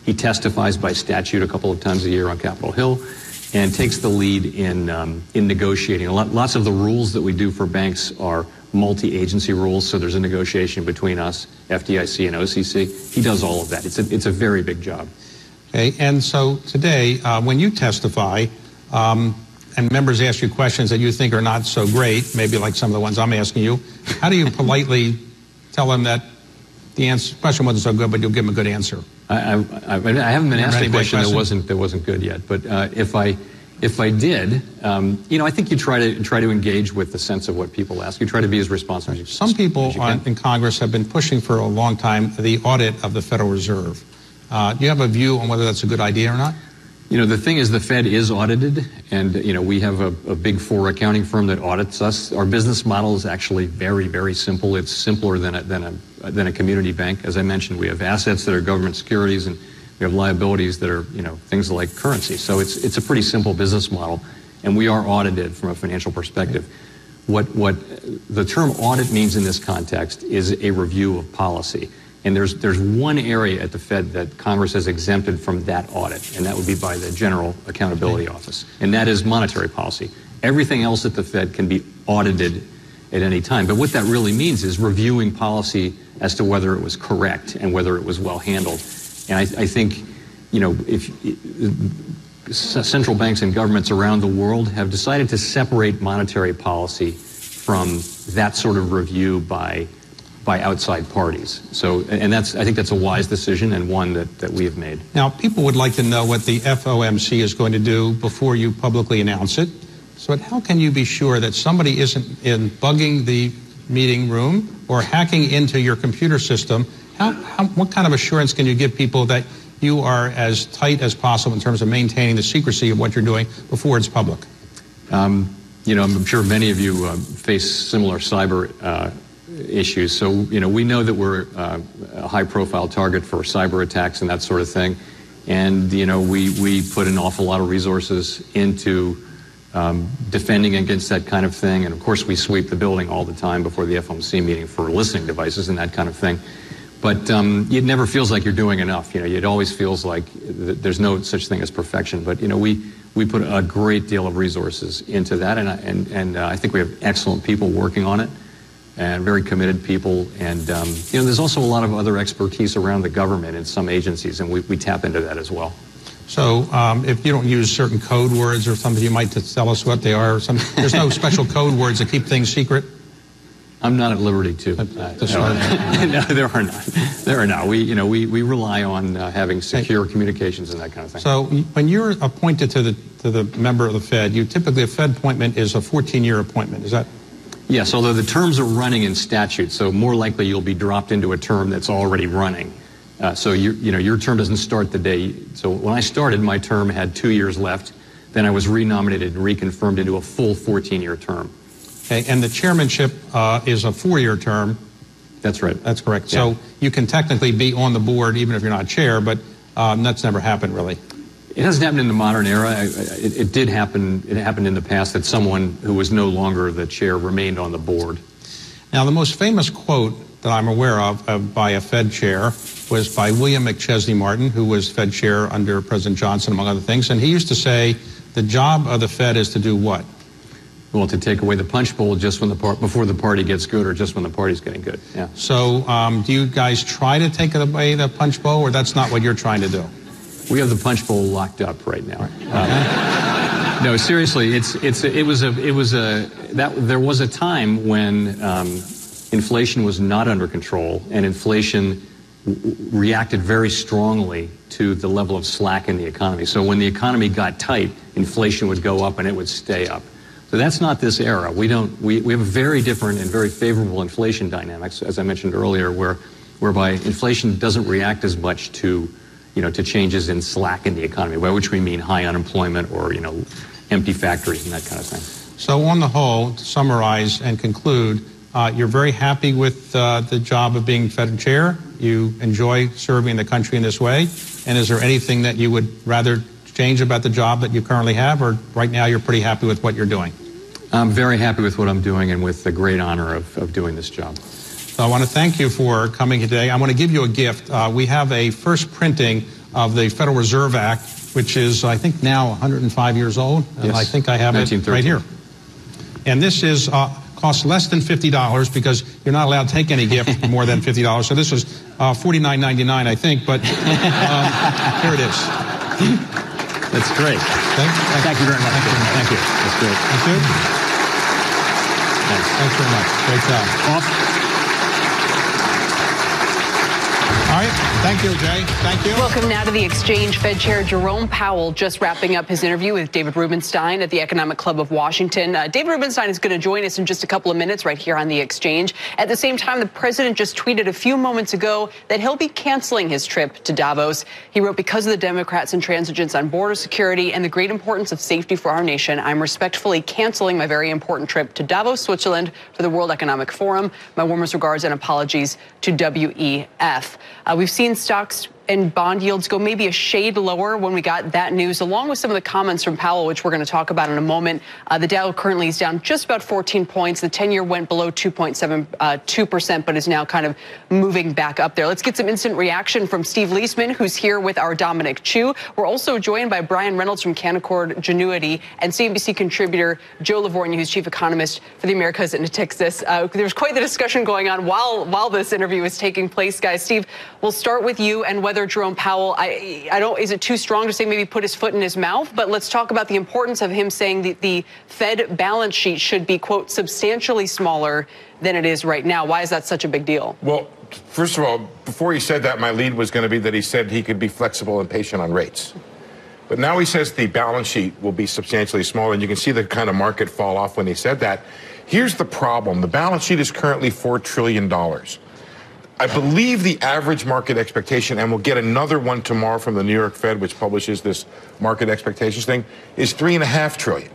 he testifies by statute a couple of times a year on Capitol Hill, and takes the lead in negotiating. Lots of the rules that we do for banks are multi-agency rules, so there's a negotiation between us, FDIC and OCC. He does all of that. It's a very big job. Okay, and so today, when you testify, and members ask you questions that you think are not so great, maybe like some of the ones I'm asking you, how do you politely tell them that the question wasn't so good, but you'll give them a good answer? I haven't been asked a question that wasn't good yet, but if I did, I think you try to engage with the sense of what people ask. You try to be as responsive as you can. Some people in Congress have been pushing for a long time the audit of the Federal Reserve. Do you have a view on whether that's a good idea or not? You know, the thing is, the Fed is audited, and, you know, we have a Big Four accounting firm that audits us. Our business model is actually very, very simple. It's simpler than a community bank. As I mentioned, we have assets that are government securities, and we have liabilities that are, you know, things like currency. So it's a pretty simple business model, and we are audited from a financial perspective. What the term audit means in this context is a review of policy. And there's one area at the Fed that Congress has exempted from that audit, and that would be by the General Accountability Office, and that is monetary policy. Everything else at the Fed can be audited at any time. But what that really means is reviewing policy as to whether it was correct and whether it was well handled. And I think, you know, if central banks and governments around the world have decided to separate monetary policy from that sort of review by outside parties. So, and I think that's a wise decision and one that we have made. Now, people would like to know what the FOMC is going to do before you publicly announce it. So how can you be sure that somebody isn't bugging the meeting room or hacking into your computer system? What kind of assurance can you give people that you are as tight as possible in terms of maintaining the secrecy of what you're doing before it's public? You know, I'm sure many of you face similar cyber issues. So, you know, we know that we're a high-profile target for cyber attacks and that sort of thing. And, you know, we put an awful lot of resources into defending against that kind of thing. And, of course, we sweep the building all the time before the FOMC meeting for listening devices and that kind of thing. But it never feels like you're doing enough. You know, it always feels like there's no such thing as perfection. But, you know, we put a great deal of resources into that. And I think we have excellent people working on it, and very committed people. And, you know, there's also a lot of other expertise around the government in some agencies, and we tap into that as well. So if you don't use certain code words or something, you might tell us what they are. There's no special code words that keep things secret? I'm not at liberty to. No, there are not. There are not. We rely on having secure communications and that kind of thing. So when you're appointed to the member of the Fed, typically a Fed appointment is a 14-year appointment. Is that? Yes, although the terms are running in statute, so more likely you'll be dropped into a term that's already running. So your term doesn't start the day. So when I started, my term had 2 years left. Then I was renominated and reconfirmed into a full 14-year term. Okay, and the chairmanship is a 4-year term. That's right. That's correct. Yeah. So you can technically be on the board even if you're not chair, but that's never happened really. It hasn't happened in the modern era. It did happen. It happened in the past that someone who was no longer the chair remained on the board. Now, the most famous quote that I'm aware of by a Fed chair was by William McChesney Martin, who was Fed chair under President Johnson, among other things. And he used to say, the job of the Fed is to do what? Well, to take away the punch bowl just when before the party gets good or just when the party's getting good. Yeah. So do you guys try to take away the punch bowl, or that's not what you're trying to do? We have the punch bowl locked up right now. No, seriously, there was a time when inflation was not under control, and inflation reacted very strongly to the level of slack in the economy. So when the economy got tight, inflation would go up and it would stay up. So that's not this era. We have a very different and very favorable inflation dynamics, as I mentioned earlier, whereby inflation doesn't react as much to changes in slack in the economy, by which we mean high unemployment or, empty factories and that kind of thing. So on the whole, to summarize and conclude, you're very happy with the job of being Fed chair. You enjoy serving the country in this way. And is there anything that you would rather change about the job that you currently have, or right now you're pretty happy with what you're doing? I'm very happy with what I'm doing and with the great honor of doing this job. So I want to thank you for coming today. I want to give you a gift. We have a first printing of the Federal Reserve Act, which is, I think, now 105 years old. And yes. I think I have it right here. And this is costs less than $50 because you're not allowed to take any gift for more than $50. So this was $49.99, I think. But here it is. That's great. Thank you very much. Thank you. That's great. Thank you. Thanks very much. Great job. right. Thank you, Jay. Thank you. Welcome now to the Exchange. Fed Chair Jerome Powell just wrapping up his interview with David Rubenstein at the Economic Club of Washington. David Rubenstein is going to join us in just a couple of minutes right here on the Exchange. At the same time, the president just tweeted a few moments ago that he'll be canceling his trip to Davos. He wrote, because of the Democrats' intransigence on border security and the great importance of safety for our nation, I'm respectfully canceling my very important trip to Davos, Switzerland for the World Economic Forum. My warmest regards and apologies to WEF. We've seen stocks and bond yields go maybe a shade lower when we got that news, along with some of the comments from Powell, which we're going to talk about in a moment. The Dow currently is down just about 14 points. The 10-year went below 2.72%, but is now kind of moving back up there. Let's get some instant reaction from Steve Leisman, who's here with our Dominic Chu. We're also joined by Brian Reynolds from Canaccord Genuity and CNBC contributor Joe Lavorgna, who's chief economist for the Americas and Natixis. There's quite the discussion going on while this interview is taking place, guys. Steve, we'll start with you and whether Jerome Powell, is it too strong to say maybe put his foot in his mouth? But let's talk about the importance of him saying that the Fed balance sheet should be, quote, substantially smaller than it is right now. Why is that such a big deal? Well, first of all, before he said that, my lead was going to be that he said he could be flexible and patient on rates. But now he says the balance sheet will be substantially smaller, and you can see the kind of market fall off when he said that. Here's the problem. The balance sheet is currently $4 trillion. I believe the average market expectation, and we'll get another one tomorrow from the New York Fed, which publishes this market expectations thing, is $3.5 trillion.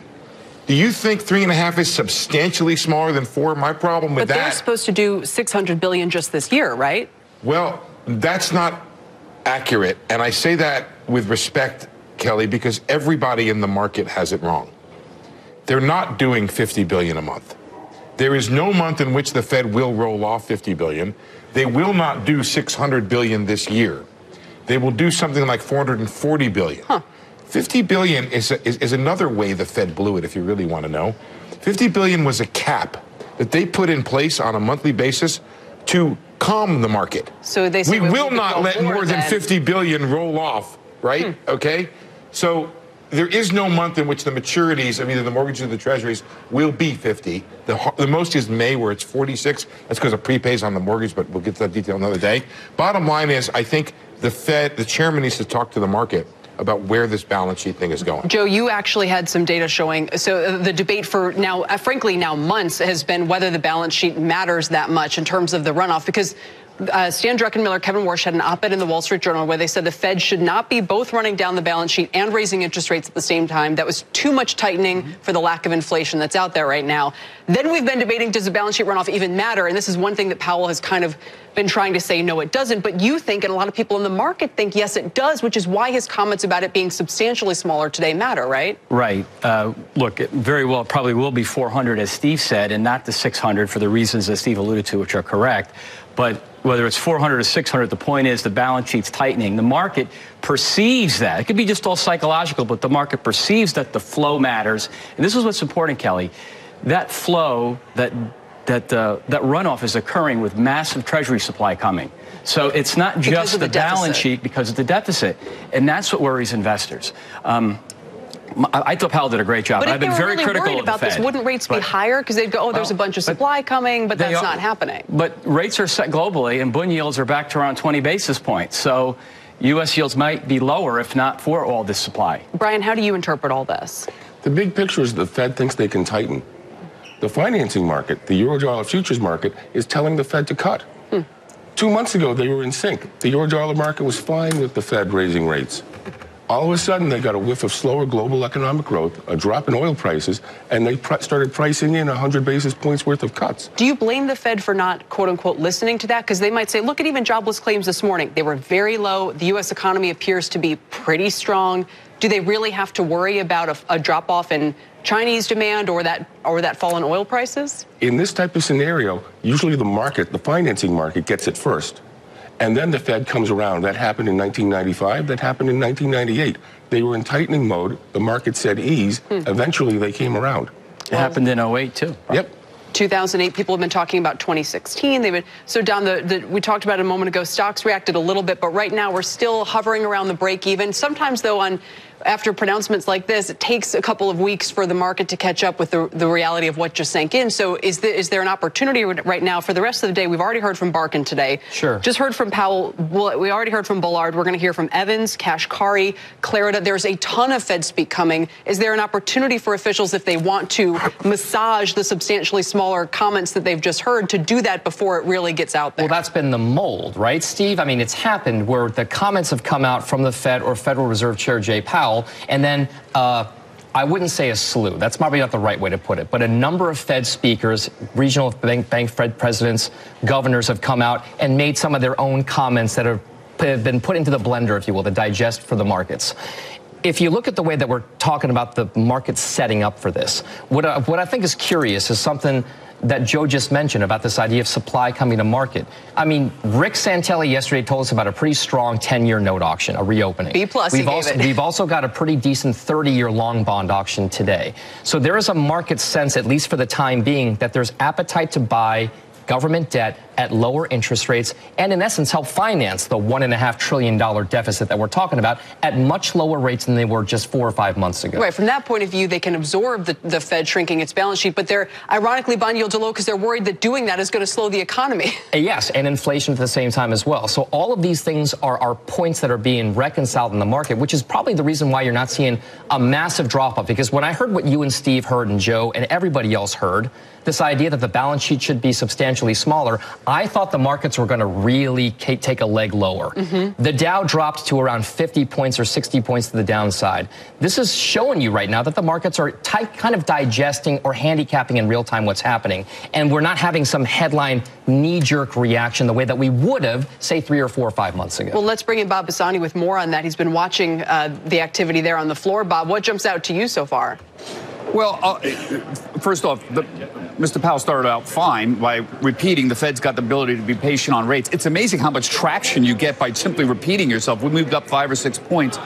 Do you think 3.5 is substantially smaller than 4? My problem with that. But they're supposed to do $600 billion just this year, right? Well, that's not accurate, and I say that with respect, Kelly, because everybody in the market has it wrong. They're not doing $50 billion a month. There is no month in which the Fed will roll off $50 billion. They will not do $600 billion this year. They will do something like $440 billion. Huh. $50 billion is another way the Fed blew it, if you really want to know. $50 billion was a cap that they put in place on a monthly basis to calm the market. So they say we will not let more than $50 billion roll off, right? Okay? So there is no month in which the maturities of either the mortgages or the treasuries will be 50. The most is May, where it's 46. That's because of prepays on the mortgage, but we'll get to that detail another day. Bottom line is, I think the Fed, the chairman, needs to talk to the market about where this balance sheet thing is going. Joe, you actually had some data showing, so the debate for now, frankly, now months, has been whether the balance sheet matters that much in terms of the runoff, because Stan Druckenmiller, Kevin Warsh had an op-ed in the Wall Street Journal where they said the Fed should not be both running down the balance sheet and raising interest rates at the same time. That was too much tightening for the lack of inflation that's out there right now. Then we've been debating, does the balance sheet runoff even matter? And this is one thing that Powell has kind of been trying to say, no, it doesn't. But you think, and a lot of people in the market think, yes, it does, which is why his comments about it being substantially smaller today matter, right? Right. Look, it very well probably will be 400, as Steve said, and not the 600 for the reasons that Steve alluded to, which are correct. But whether it's 400 or 600, the point is the balance sheet's tightening. The market perceives that. It could be just all psychological, but the market perceives that the flow matters. And this is what's important, Kelly. That flow, that runoff is occurring with massive treasury supply coming. So it's not just the balance sheet because of the deficit. And that's what worries investors. I thought Powell did a great job. But I've been very critical of the Fed. This, wouldn't rates be higher? Because they'd go, oh, there's a bunch of supply coming, but that's not happening. But rates are set globally, and bond yields are back to around 20 basis points. So U.S. yields might be lower if not for all this supply. Brian, how do you interpret all this? The big picture is the Fed thinks they can tighten. The financing market, the Eurodollar futures market, is telling the Fed to cut. 2 months ago, they were in sync. The Eurodollar market was fine with the Fed raising rates. All of a sudden, they got a whiff of slower global economic growth, a drop in oil prices, and they started pricing in 100 basis points worth of cuts. Do you blame the Fed for not, quote unquote, listening to that? Because they might say, look at even jobless claims this morning. They were very low. The U.S. economy appears to be pretty strong. Do they really have to worry about a drop off in Chinese demand or that fall in oil prices? In this type of scenario, usually the market, the financing market, gets it first. And then the Fed comes around. That happened in 1995. That happened in 1998. They were in tightening mode. The market said ease. Eventually, they came around. It happened in 2008, too. Yep. 2008, people have been talking about 2016. So, Don, we talked about it a moment ago. Stocks reacted a little bit, but right now we're still hovering around the break even. Sometimes, though, on after pronouncements like this, it takes a couple of weeks for the market to catch up with the reality of what just sank in. So is there an opportunity right now for the rest of the day? We've already heard from Barkin today. Sure. Just heard from Powell. We already heard from Bullard. We're going to hear from Evans, Kashkari, Clarida. There's a ton of Fed speak coming. Is there an opportunity for officials, if they want to massage the substantially smaller comments that they've just heard, to do that before it really gets out there? Well, that's been the mold, right, Steve? I mean, it's happened where the comments have come out from the Fed or Federal Reserve Chair Jay Powell, and then I wouldn't say a slew. That's probably not the right way to put it. But a number of Fed speakers, regional bank Fed presidents, governors have come out and made some of their own comments that have been put into the blender, if you will, to digest for the markets. If you look at the way that we're talking about the market setting up for this, what I think is curious is something that Joe just mentioned about this idea of supply coming to market. I mean, Rick Santelli yesterday told us about a pretty strong 10-year note auction, a reopening. B+, We've also got a pretty decent 30-year long bond auction today. So there is a market sense, at least for the time being, that there's appetite to buy government debt at lower interest rates and, in essence, help finance the $1.5 trillion deficit that we're talking about at much lower rates than they were just 4 or 5 months ago. Right. From that point of view, they can absorb the Fed shrinking its balance sheet, but they're ironically bond yields are low because they're worried that doing that is going to slow the economy. Yes, and inflation at the same time as well. So all of these things are points that are being reconciled in the market, which is probably the reason why you're not seeing a massive drop-off. Because when I heard what you and Steve heard and Joe and everybody else heard, this idea that the balance sheet should be substantially smaller, I thought the markets were going to really take a leg lower. The Dow dropped to around 50 points or 60 points to the downside. This is showing you right now that the markets are kind of digesting or handicapping in real time what's happening. And we're not having some headline knee-jerk reaction the way that we would have, say, 3 or 4 or 5 months ago. Well, let's bring in Bob Pisani with more on that. He's been watching the activity there on the floor. Bob, what jumps out to you so far? Well, first off, Mr. Powell started out fine by repeating the Fed's got the ability to be patient on rates. It's amazing how much traction you get by simply repeating yourself. We moved up 5 or 6 points.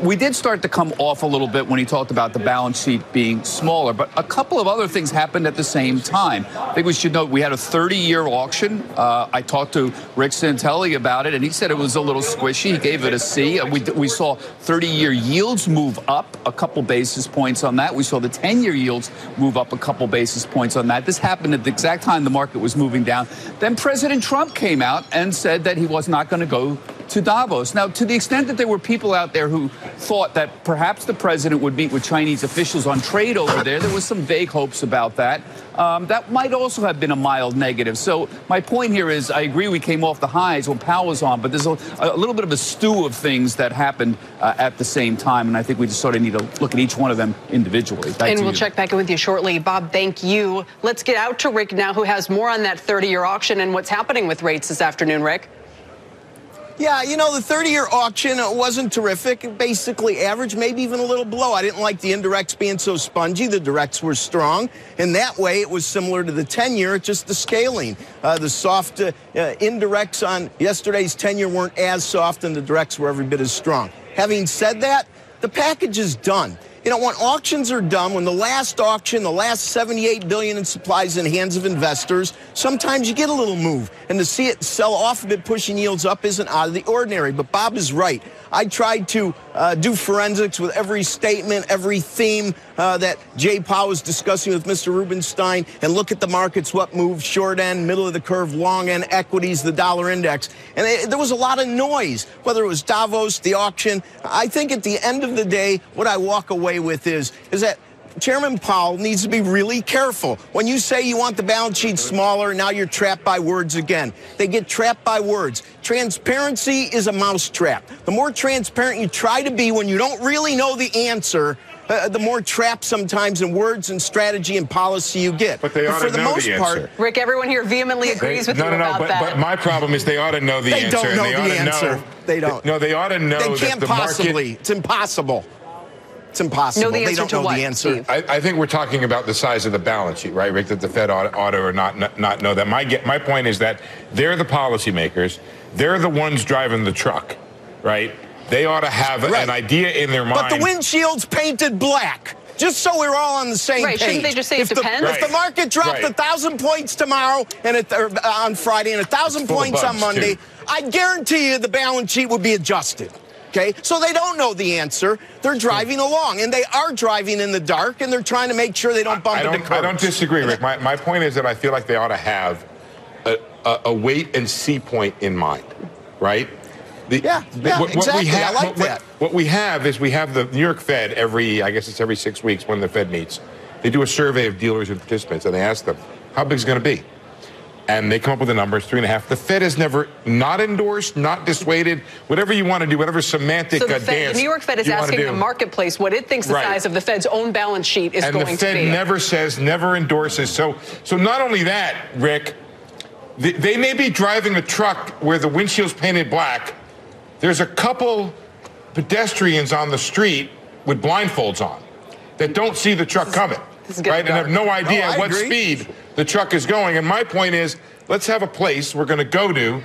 We did start to come off a little bit when he talked about the balance sheet being smaller, but a couple of other things happened at the same time. I think we should note we had a 30-year auction. I talked to Rick Santelli about it, and he said it was a little squishy. He gave it a C. We saw 30-year yields move up a couple basis points on that. We saw the 10-year yields move up a couple basis points on that. This happened at the exact time the market was moving down. Then President Trump came out and said that he was not going to go to Davos. Now, to the extent that there were people out there who thought that perhaps the president would meet with Chinese officials on trade over there was some vague hopes about that. That might also have been a mild negative. So my point here is I agree we came off the highs when Powell was on, but there's a little bit of a stew of things that happened at the same time, and I think we just sort of need to look at each one of them individually. And we'll check back in with you shortly. Bob, thank you. Let's get out to Rick now, who has more on that 30-year auction and what's happening with rates this afternoon, Rick. Yeah, you know, the 30-year auction wasn't terrific. Basically average, maybe even a little below. I didn't like the indirects being so spongy. The directs were strong. And that way, it was similar to the 10-year, just the scaling. The soft indirects on yesterday's 10-year weren't as soft, and the directs were every bit as strong. Having said that, the package is done. You know, when auctions are done, when the last auction, the last $78 billion in supplies in the hands of investors, sometimes you get a little move. And to see it sell off a bit, pushing yields up, isn't out of the ordinary. But Bob is right. I tried to do forensics with every statement, every theme that Jay Powell was discussing with Mr. Rubenstein, and look at the markets, what moved, short end, middle of the curve, long end, equities, the dollar index. And there was a lot of noise, whether it was Davos, the auction. I think at the end of the day, what I walk away with is that Chairman Powell needs to be really careful. When you say you want the balance sheet smaller, now you're trapped by words again. They get trapped by words. Transparency is a mousetrap. The more transparent you try to be when you don't really know the answer, the more trapped sometimes in words and strategy and policy you get. But they ought to know the answer. Rick, everyone here vehemently agrees with you about that. But my problem is they ought to know the answer. They don't know the answer. They don't. No, they ought to know they can't that the possibly. It's impossible. It's impossible. They don't know the answer. I think we're talking about the size of the balance sheet, right, Rick, that the Fed ought to or not know that. My point is that they're the policymakers. They're the ones driving the truck, right? They ought to have an idea in their mind. But the windshield's painted black. Just so we're all on the same page. Shouldn't they just say it depends? If the market dropped 1,000 points tomorrow and on Friday and 1,000 points on Monday, I guarantee you the balance sheet would be adjusted. Okay, so they don't know the answer. They're driving along, and they are driving in the dark, and they're trying to make sure they don't bump into curbs. I don't disagree, Rick. My point is that I feel like they ought to have a wait-and-see point in mind, right? Exactly. I like that. What we have is we have the New York Fed I guess it's every 6 weeks when the Fed meets. They do a survey of dealers and participants, and they ask them, how big is it going to be? And they come up with the numbers, 3.5. The Fed has never not endorsed, not dissuaded, whatever you want to do, whatever semantic dance. The New York Fed is asking the marketplace what it thinks the size of the Fed's own balance sheet is going to be. And the Fed never says, never endorses. So not only that, Rick, they may be driving a truck where the windshield's painted black. There's a couple pedestrians on the street with blindfolds on that don't see the truck coming, right? And have no idea at what speed the truck is going. And my point is, let's have a place we're going to go to.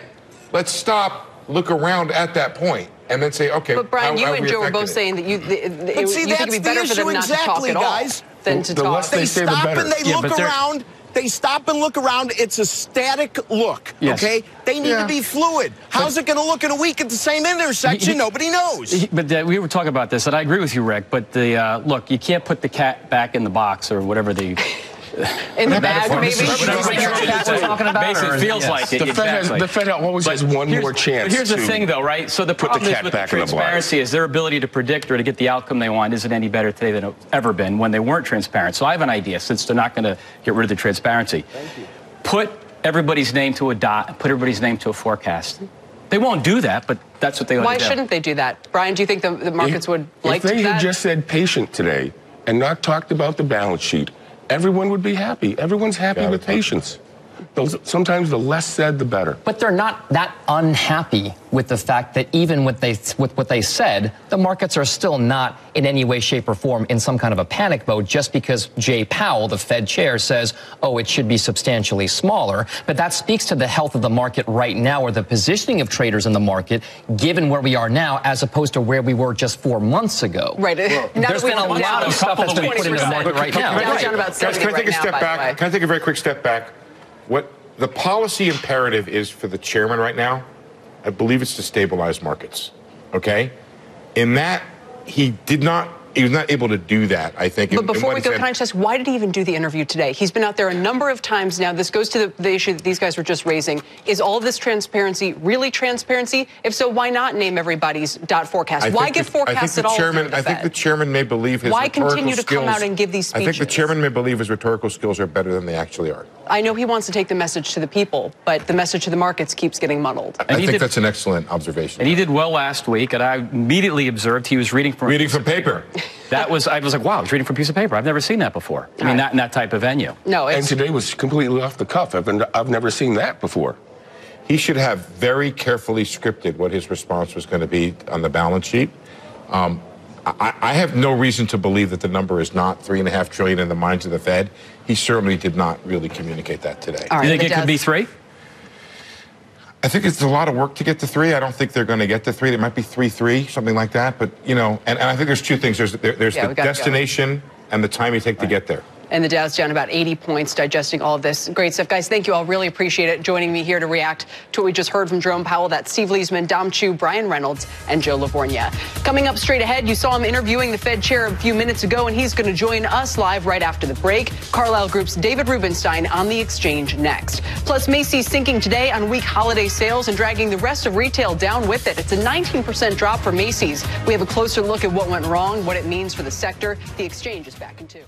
Let's stop, look around at that point, and then say, okay. But Brian, you and Joe were both saying that you think it'd be better for them not to talk at all than to talk. They stop and they look around. They stop and look around. It's a static look, okay? They need to be fluid. How's it going to look in a week at the same intersection? Nobody knows. But we were talking about this, and I agree with you, Rick. But look, you can't put the cat back in the box or whatever the... in the bag, maybe? Basically, feels like it. The Fed always has one more chance. But here's the thing, though, right? So the problem is with the transparency is their ability to predict or to get the outcome they want isn't any better today than it's ever been when they weren't transparent. So I have an idea, since they're not going to get rid of the transparency. Put everybody's name to a dot, put everybody's name to a forecast. They won't do that, but that's what they ought to do. Why shouldn't they do that? Brian, do you think the markets would like to do that? If they had just said patient today and not talked about the balance sheet, everyone would be happy. Everyone's happy with patience. Sometimes the less said, the better. But they're not that unhappy with the fact that even with what they said, the markets are still not in any way, shape, or form in some kind of a panic mode just because Jay Powell, the Fed chair, says, oh, it should be substantially smaller. But that speaks to the health of the market right now, or the positioning of traders in the market, given where we are now, as opposed to where we were just 4 months ago. Right. There's been a lot of stuff that's been put into the market right now. Can I take a step back? Can I take a very quick step back? What the policy imperative is for the chairman right now, I believe it's to stabilize markets, okay? In that, he was not able to do that, I think. But before we go, can I just ask, why did he even do the interview today? He's been out there a number of times now. This goes to the issue that these guys were just raising. Is all of this transparency really transparency? If so, why not name everybody's dot forecast? Why give forecasts at all? I think the chairman may believe his rhetorical skills. Why continue to come out and give these speeches? I think the chairman may believe his rhetorical skills are better than they actually are. I know he wants to take the message to the people, but the message to the markets keeps getting muddled. I think that's an excellent observation. And he did well last week, and I immediately observed he was reading from paper. I was like, wow, he's reading from a piece of paper. I've never seen that before. I mean, not in that type of venue. No, and today was completely off the cuff. I've never seen that before. He should have very carefully scripted what his response was going to be on the balance sheet. I have no reason to believe that the number is not $3.5 trillion in the minds of the Fed. He certainly did not really communicate that today. All right, you think it could be 3? I think it's a lot of work to get to 3. I don't think they're going to get to 3. It might be 3.3, something like that. But, you know, and I think there's two things. There's the destination and the time you take to get there. And the Dow's down about 80 points, digesting all of this. Great stuff, guys. Thank you all. Really appreciate it. Joining me here to react to what we just heard from Jerome Powell. That's Steve Leisman, Dom Chu, Brian Reynolds, and Joe Lavorgna. Coming up straight ahead, you saw him interviewing the Fed chair a few minutes ago, and he's going to join us live right after the break. Carlyle Group's David Rubenstein on the exchange next. Plus, Macy's sinking today on weak holiday sales and dragging the rest of retail down with it. It's a 19% drop for Macy's. We have a closer look at what went wrong, what it means for the sector. The exchange is back in 2.